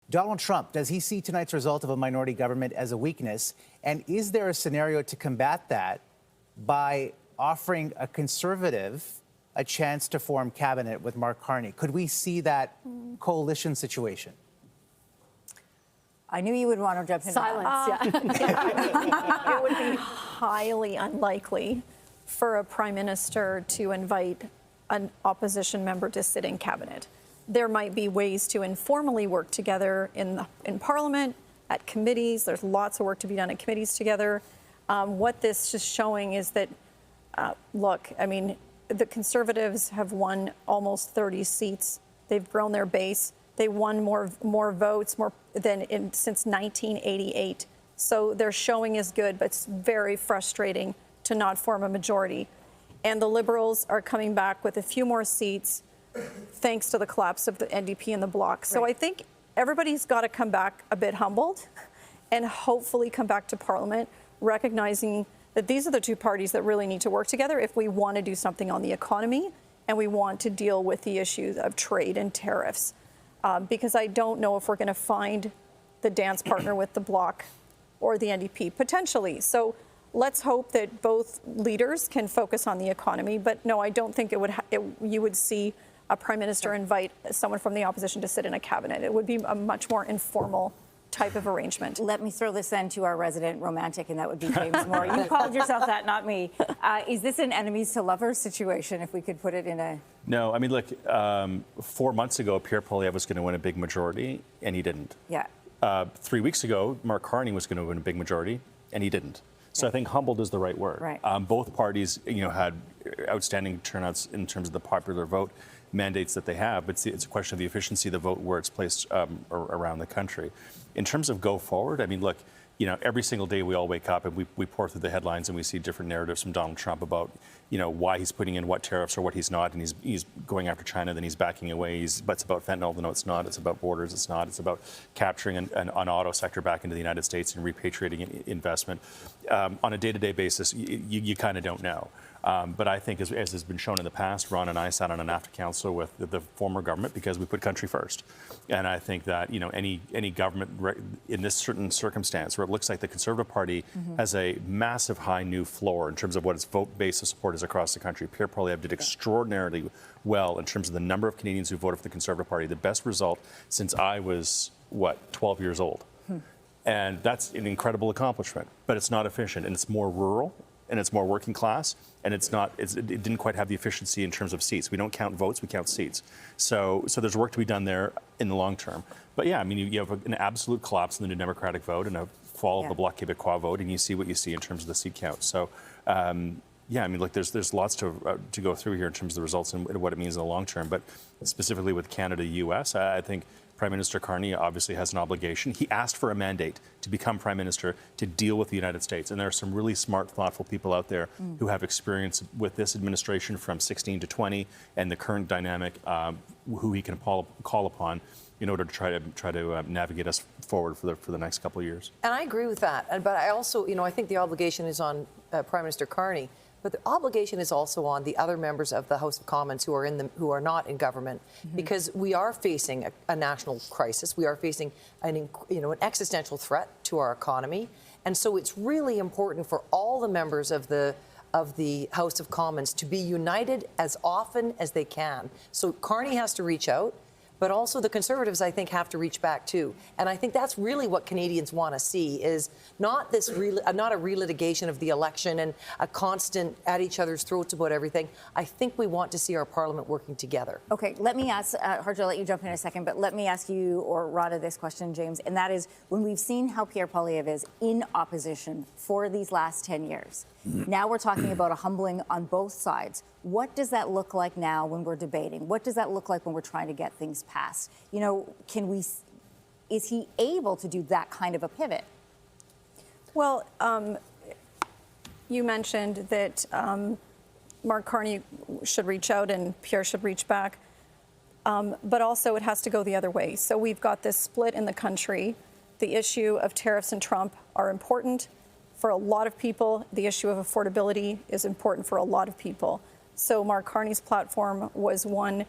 Donald Trump, does he see tonight's result of a minority government as a weakness? And is there a scenario to combat that by offering a conservative a chance to form cabinet with Mark Carney? Could we see that coalition situation? I knew you would want to jump in. Silence, It would be highly unlikely for a prime minister to invite an opposition member to sit in cabinet. There might be ways to informally work together in Parliament, at committees. There's lots of work to be done at committees together. What this is showing is that, look, I mean, the Conservatives have won almost 30 seats. They've grown their base. They won more votes than since 1988. So their showing is good, but it's very frustrating to not form a majority. And the Liberals are coming back with a few more seats thanks to the collapse of the NDP and the Bloc. So I think everybody's got to come back a bit humbled and hopefully come back to Parliament recognizing that these are the two parties that really need to work together if we want to do something on the economy and we want to deal with the issues of trade and tariffs. Because I don't know if we're going to find the dance partner with the Bloc or the NDP, potentially. So let's hope that both leaders can focus on the economy. But no, I don't think you would see a prime minister invite someone from the opposition to sit in a cabinet. It would be a much more informal type of arrangement. Let me throw this then to our resident romantic, and that would be James Moore. You called yourself that, not me. Is this an enemies to lovers situation, if we could put it in a... No, I mean, look, 4 months ago, Pierre Poilievre was going to win a big majority, and he didn't. Yeah. 3 weeks ago, Mark Carney was going to win a big majority, and he didn't. So I think humbled is the right word. Right. Both parties, had outstanding turnouts in terms of the popular vote mandates that they have. But it's a question of the efficiency of the vote where it's placed around the country. In terms of go forward, I mean, look, every single day we all wake up and we pour through the headlines and we see different narratives from Donald Trump about, why he's putting in what tariffs or what he's not, and he's going after China, then he's backing away. But it's about fentanyl, no, it's not. It's about borders, it's not. It's about capturing an auto sector back into the United States and repatriating investment. On a day-to-day basis, you kind of don't know. But I think, as has been shown in the past, Ron and I sat on an AFTA council with the former government because we put country first. And I think that, any government in this certain circumstance where it looks like the Conservative Party has a massive high new floor in terms of what its vote base of support is across the country. Pierre Poilievre did extraordinarily well in terms of the number of Canadians who voted for the Conservative Party, the best result since I was, 12 years old. And that's an incredible accomplishment, but it's not efficient, and it's more rural, and it's more working class, and it didn't quite have the efficiency in terms of seats. We don't count votes, we count seats. So there's work to be done there in the long term. But yeah, I mean, you have an absolute collapse in the New Democratic vote and a fall of the Bloc Québécois vote, and you see what you see in terms of the seat count. So yeah, I mean, look, there's lots to go through here in terms of the results and what it means in the long term. But specifically with Canada, U.S., I think Prime Minister Carney obviously has an obligation. He asked for a mandate to become Prime Minister to deal with the United States. And there are some really smart, thoughtful people out there who have experience with this administration from 16 to 20 and the current dynamic, who he can call upon in order to try to navigate us forward for the next couple of years. And I agree with that. But I also, I think the obligation is on Prime Minister Carney. But the obligation is also on the other members of the House of Commons who are not in government, because we are facing a national crisis. We are facing an existential threat to our economy, and so it's really important for all the members of the House of Commons to be united as often as they can. So Carney has to reach out. But also the Conservatives, I think, have to reach back too. And I think that's really what Canadians want to see, is not not a relitigation of the election and a constant at each other's throats about everything. I think we want to see our Parliament working together. Okay, let me ask, Harjo, I'll let you jump in a second, but let me ask you or Rada this question, James, and that is, when we've seen how Pierre Poilievre is in opposition for these last 10 years, now we're talking about a humbling on both sides. What does that look like now when we're debating? What does that look like when we're trying to get things passed? Is he able to do that kind of a pivot? Well, you mentioned that Mark Carney should reach out and Pierre should reach back. But also it has to go the other way. So we've got this split in the country. The issue of tariffs and Trump are important for a lot of people. The issue of affordability is important for a lot of people. So Mark Carney's platform was one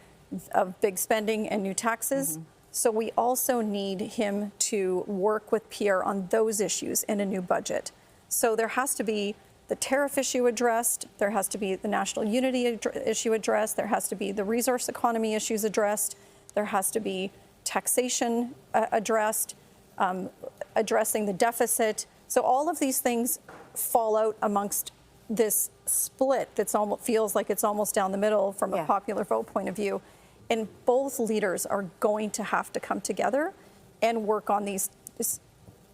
of big spending and new taxes. So we also need him to work with Pierre on those issues in a new budget. So there has to be the tariff issue addressed, there has to be the national unity issue addressed, there has to be the resource economy issues addressed, there has to be taxation addressed, addressing the deficit. So all of these things fall out amongst this split that's almost feels like it's almost down the middle from a popular vote point of view. And both leaders are going to have to come together and work on these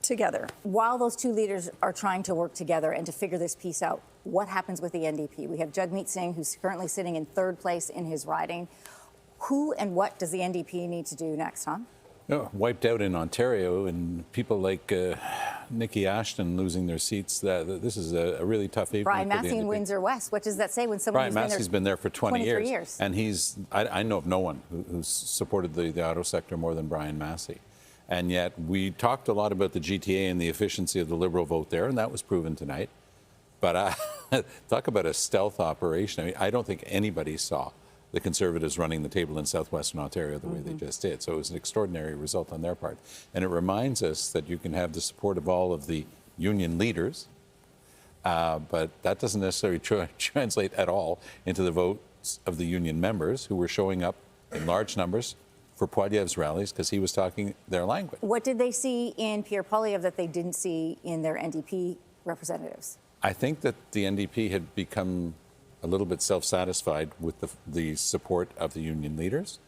together. While those two leaders are trying to work together and to figure this piece out, what happens with the NDP? We have Jagmeet Singh, who's currently sitting in third place in his riding. Who and what does the NDP need to do next, Tom? Wiped out in Ontario, and people like Nikki Ashton losing their seats. This is a really tough evening. Brian Massey in Windsor West. What does that say when someone Brian Massey's been there for 23 years? And I know of no one who's supported the auto sector more than Brian Massey. And yet we talked a lot about the GTA and the efficiency of the Liberal vote there, and that was proven tonight. But talk about a stealth operation. I mean, I don't think anybody saw the Conservatives running the table in southwestern Ontario the way they just did. So it was an extraordinary result on their part. And it reminds us that you can have the support of all of the union leaders, but that doesn't necessarily translate at all into the votes of the union members who were showing up in large numbers for Poilievre's rallies because he was talking their language. What did they see in Pierre Poilievre that they didn't see in their NDP representatives? I think that the NDP had become a little bit self-satisfied with the support of the union leaders.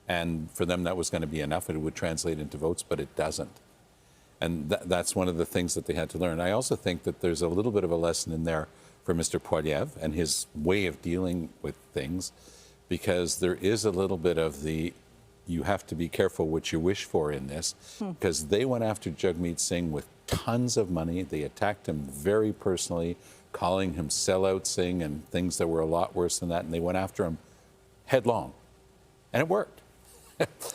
And for them, that was going to be enough. It would translate into votes, but it doesn't. And that's one of the things that they had to learn. I also think that there's a little bit of a lesson in there for Mr. Poilievre and his way of dealing with things, because there is a little bit of you have to be careful what you wish for in this, because they went after Jagmeet Singh with tons of money. They attacked him very personally, calling him sellout Singh and things that were a lot worse than that, and they went after him headlong. And it worked.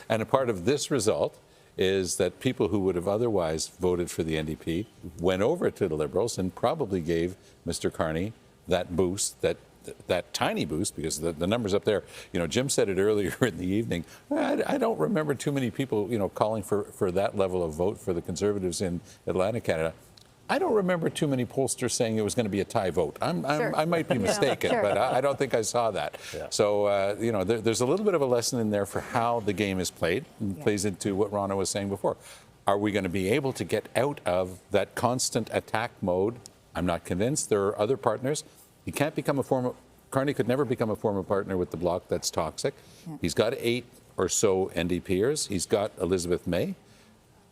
And a part of this result is that people who would have otherwise voted for the NDP went over to the Liberals and probably gave Mr. Carney that boost, that tiny boost, because the numbers up there, Jim said it earlier in the evening, I don't remember too many people, calling for that level of vote for the Conservatives in Atlantic Canada. I don't remember too many pollsters saying it was going to be a tie vote. I might be mistaken, but I don't think I saw that. Yeah. So, there's a little bit of a lesson in there for how the game is played, and plays into what Rana was saying before. Are we going to be able to get out of that constant attack mode? I'm not convinced. There are other partners. He can't become Carney could never become a former partner with the Bloc. That's toxic. Yeah. He's got 8 or so NDPers. He's got Elizabeth May.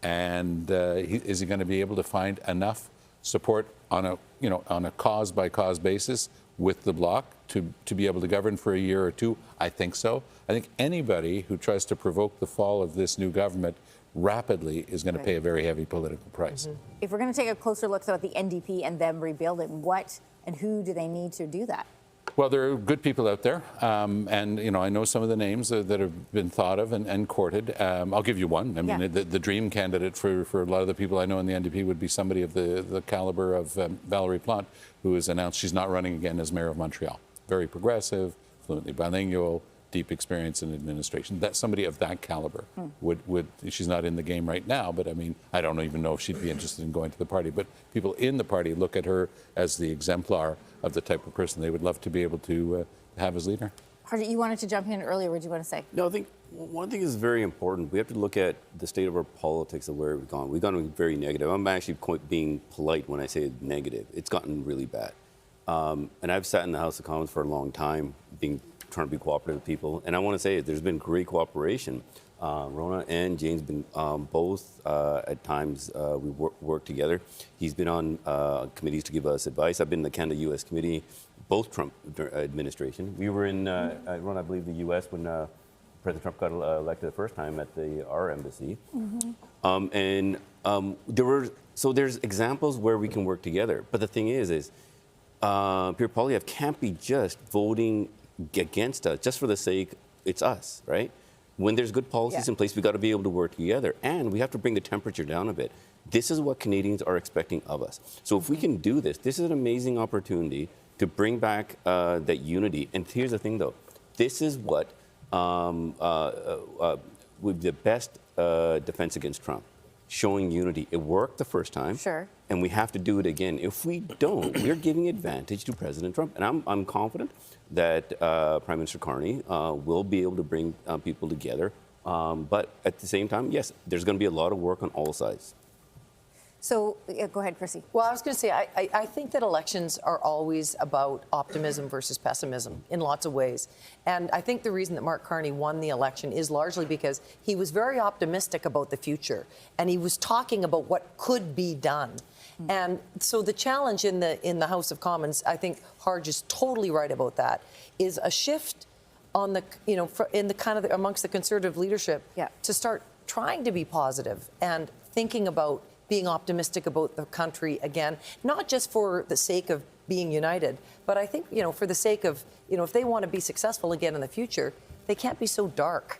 And is he going to be able to find enough support on a cause by cause basis with the Bloc to be able to govern for a year or two? I think so. I think anybody who tries to provoke the fall of this new government rapidly is going to pay a very heavy political price. If we're going to take a closer look at the NDP and them rebuilding, what and who do they need to do that? Well, there are good people out there, and I know some of the names that have been thought of and courted. I'll give you one. I mean, the dream candidate for a lot of the people I know in the NDP would be somebody of the caliber of Valérie Plante, who has announced she's not running again as mayor of Montreal. Very progressive, fluently bilingual, deep experience in administration. That's somebody of that caliber. Would she's not in the game right now, but I mean, I don't even know if she'd be interested in going to the party. But people in the party look at her as the exemplar of the type of person they would love to be able to have as leader. Harjit, you wanted to jump in earlier. What do you want to say? No, I think one thing is very important. We have to look at the state of our politics and where we've gone. We've gone very negative. I'm actually being polite when I say negative. It's gotten really bad. And I've sat in the House of Commons for a long time, trying to be cooperative with people. And I want to say there's been great cooperation. Rona and Jane's been both at times we work together. He's been on committees to give us advice. I've been in the Canada-U.S. committee, both Trump administration. We were in, Rona, I believe, the U.S. when President Trump got elected the first time at our embassy. There's examples where we can work together. But the thing is Pierre Poilievre can't be just voting against us just for the sake it's us, right? When there's good policies in place, we got to be able to work together, and we have to bring the temperature down a bit. This is what Canadians are expecting of us. So if we can do this, this is an amazing opportunity to bring back that unity. And here's the thing, though. This is what with the best Defense Against Trump, showing unity. It worked the first time. Sure. And we have to do it again. If we don't, we're giving advantage to President Trump. And I'm confident that Prime Minister Carney will be able to bring people together. But at the same time, yes, there's going to be a lot of work on all sides. So go ahead, Chrissy. Well, I was going to say, I think that elections are always about optimism versus pessimism in lots of ways. And I think the reason that Mark Carney won the election is largely because he was very optimistic about the future. And he was talking about what could be done. And so the challenge in the House of Commons, I think Harj is totally right about that, is a shift on the, in the kind of amongst the Conservative leadership to start trying to be positive and thinking about being optimistic about the country again, not just for the sake of being united, but I think, for the sake of, if they want to be successful again in the future, they can't be so dark.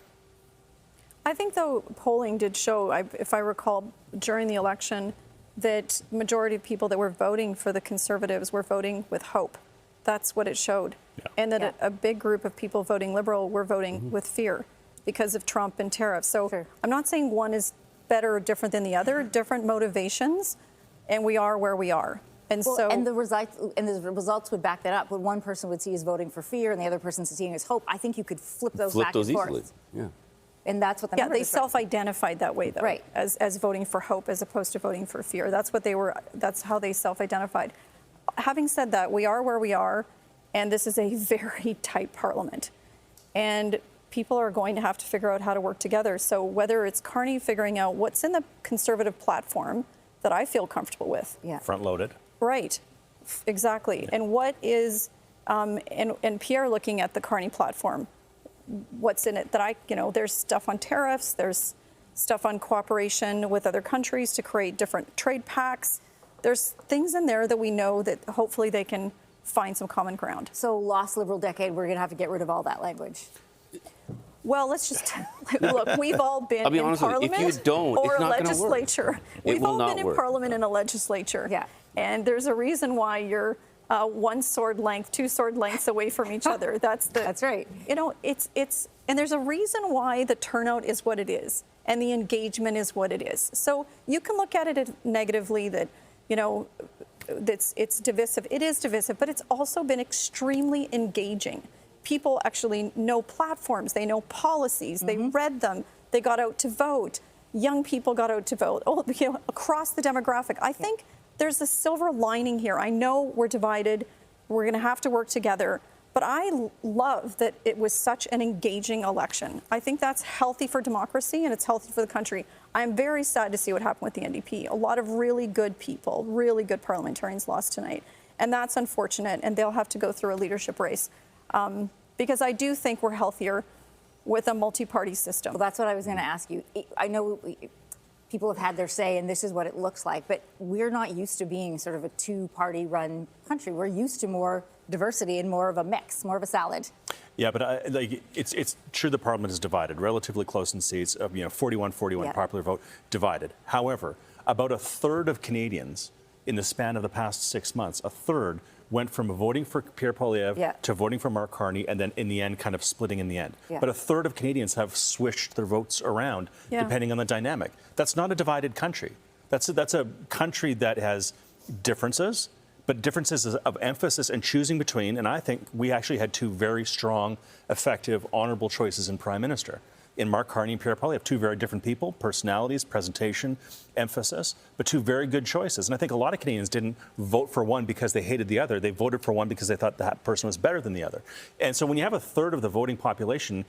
I think, though, polling did show, if I recall, during the election, that majority of people that were voting for the Conservatives were voting with hope. That's what it showed. Yeah. And that a big group of people voting Liberal were voting with fear because of Trump and tariffs. So I'm not saying one is better or different than the other, different motivations, and we are where we are. And and the results would back that up. What one person would see as voting for fear and the other person seeing as hope, I think you could flip those back and forth. Easily. Yeah. And that's what the they self-identified that way, though, right, as voting for hope as opposed to voting for fear. That's what they were. That's how they self-identified. Having said that, we are where we are, and this is a very tight parliament, and people are going to have to figure out how to work together. So whether it's Carney figuring out what's in the Conservative platform that I feel comfortable with, front-loaded, right, exactly, and what is, and Pierre looking at the Carney platform. What's in it that there's stuff on tariffs, there's stuff on cooperation with other countries to create different trade pacts. There's things in there that we know that hopefully they can find some common ground. So lost Liberal decade, we're going to have to get rid of all that language. Well, let's just look. We've all been I'll be in honest Parliament with you, if you don't, or it's a not gonna legislature. work. We've all been in work. Parliament and a legislature. Yeah. And there's a reason why you're one sword length, two sword lengths away from each other. That's right. And there's a reason why the turnout is what it is and the engagement is what it is. So you can look at it negatively that, it's divisive. It is divisive, but it's also been extremely engaging. People actually know platforms, they know policies, they read them, they got out to vote. Young people got out to vote, across the demographic. I think there's a silver lining here. I know we're divided, we're going to have to work together, but I love that it was such an engaging election. I think that's healthy for democracy and it's healthy for the country. I'm very sad to see what happened with the NDP. A lot of really good people, really good parliamentarians lost tonight. And that's unfortunate, and they'll have to go through a leadership race. Because I do think we're healthier with a multi-party system. Well, that's what I was going to ask you. I know people have had their say, and this is what it looks like, but we're not used to being sort of a two-party run country. We're used to more diversity and more of a mix, more of a salad. Yeah, but it's true the parliament is divided, relatively close in seats, 41-41 popular vote, divided. However, about a third of Canadians in the span of the past 6 months, a third went from voting for Pierre Poilievre to voting for Mark Carney, and then in the end, kind of splitting in the end. But a third of Canadians have swished their votes around, depending on the dynamic. That's not a divided country. That's a country that has differences, but differences of emphasis and choosing between. And I think we actually had two very strong, effective, honourable choices in Prime Minister. In Mark Carney and Pierre Poilievre, two very different people, personalities, presentation, emphasis, but two very good choices. And I think a lot of Canadians didn't vote for one because they hated the other. They voted for one because they thought that person was better than the other. And so when you have a third of the voting population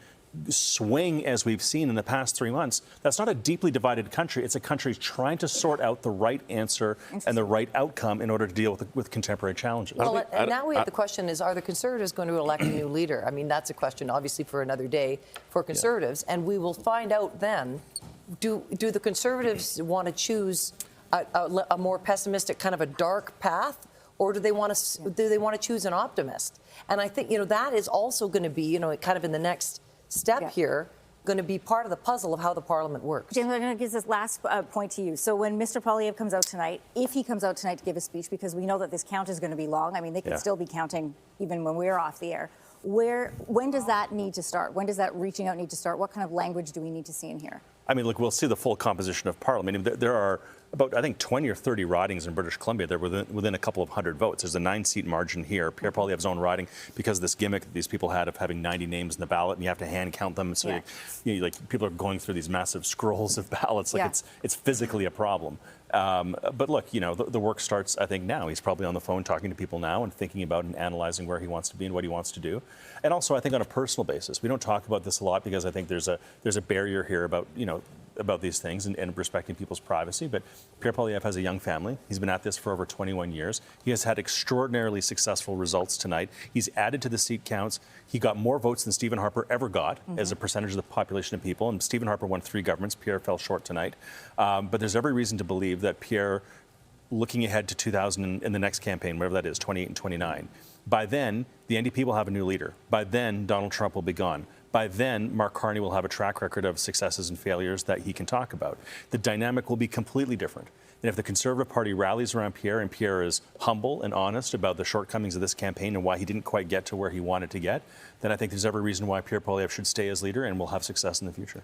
swing, as we've seen in the past 3 months, that's not a deeply divided country. It's a country trying to sort out the right answer and the right outcome in order to deal with contemporary challenges. Well, and now we have the question is, are the Conservatives going to elect a new leader? I mean, that's a question, obviously, for another day for Conservatives. And we will find out then, do the Conservatives want to choose a more pessimistic, kind of a dark path? Or do they want to choose an optimist? And I think, that is also going to be, kind of in the next step here, going to be part of the puzzle of how the parliament works. James, I'm going to give this last point to you. So when Mr. Poilievre comes out tonight, if he comes out tonight to give a speech, because we know that this count is going to be long, I mean, they could still be counting even when we're off the air. When does that need to start? When does that reaching out need to start? What kind of language do we need to see in here? I mean, look, we'll see the full composition of Parliament. I mean, there are about, I think, 20 or 30 ridings in British Columbia. They're within a couple of hundred votes. There's a 9-seat margin here. Pierre Poilievre's own riding, because of this gimmick that these people had of having 90 names in the ballot, and you have to hand count them. So like people are going through these massive scrolls of ballots. Like it's physically a problem. But look, the work starts, I think, now. He's probably on the phone talking to people now and thinking about and analyzing where he wants to be and what he wants to do. And also, I think on a personal basis, we don't talk about this a lot because I think there's a barrier here about these things and respecting people's privacy. But Pierre Poilievre has a young family. He's been at this for over 21 years. He has had extraordinarily successful results tonight. He's added to the seat counts. He got more votes than Stephen Harper ever got as a percentage of the population of people. And Stephen Harper won 3 governments. Pierre fell short tonight. But there's every reason to believe that Pierre, looking ahead to 2000 in the next campaign, whatever that is, 28 and 29, by then, the NDP will have a new leader. By then, Donald Trump will be gone. By then, Mark Carney will have a track record of successes and failures that he can talk about. The dynamic will be completely different. And if the Conservative Party rallies around Pierre and Pierre is humble and honest about the shortcomings of this campaign and why he didn't quite get to where he wanted to get, then I think there's every reason why Pierre Poilievre should stay as leader and will have success in the future.